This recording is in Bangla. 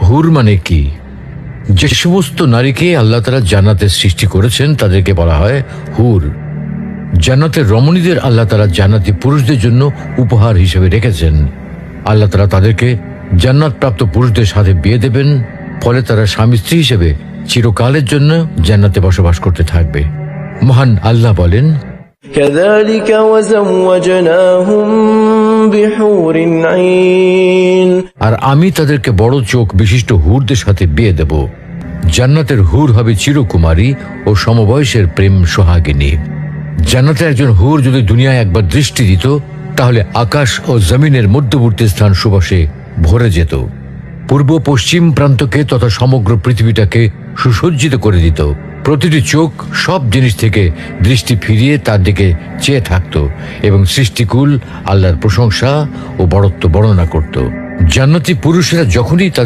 হুর মানে কি? যে সমস্ত নারীকে আল্লাহ তাআলা জান্নাতে সৃষ্টি করেছেন তাদেরকে বলা হয় হুর। জান্নাতের রমণীদের আল্লাহ তাআলা জান্নাতি পুরুষদের জন্য উপহার হিসেবে রেখেছেন। আল্লাহ তাআলা তাদেরকে জান্নাত প্রাপ্ত পুরুষদের সাথে বিয়ে দেবেন, ফলে তারা স্বামী স্ত্রী হিসেবে চিরকালের জন্য জান্নাতে বসবাস করতে থাকবে। মহান আল্লাহ বলেন, كذلك وزوجناهم بحور عين আর আমি তাদেরকে বড় চোখ বিশিষ্ট হুরদের সাথে বিয়ে দেব। জান্নাতের হুর হবে চিরকুমারী ও সমবয়সের প্রেম সোহাগিনী। জান্নাতে একজন হুর যদি দুনিয়ায় একবার দৃষ্টি দিত, তাহলে আকাশ ও জমিনের মধ্যবর্তী স্থান সুবাসে ভরে যেত। পূর্ব পশ্চিম প্রান্তকে তথা সমগ্র পৃথিবীটাকে সুসজ্জিত করে দিত। প্রতিটি চোখ সব জিনিস থেকে দৃষ্টি ফিরিয়ে তার দিকে চেয়ে থাকত এবং সৃষ্টিকুল আল্লাহর প্রশংসা ও বড়ত্ব বর্ণনা করত। জান্নাতি পুরুষেরা যখনই তাদের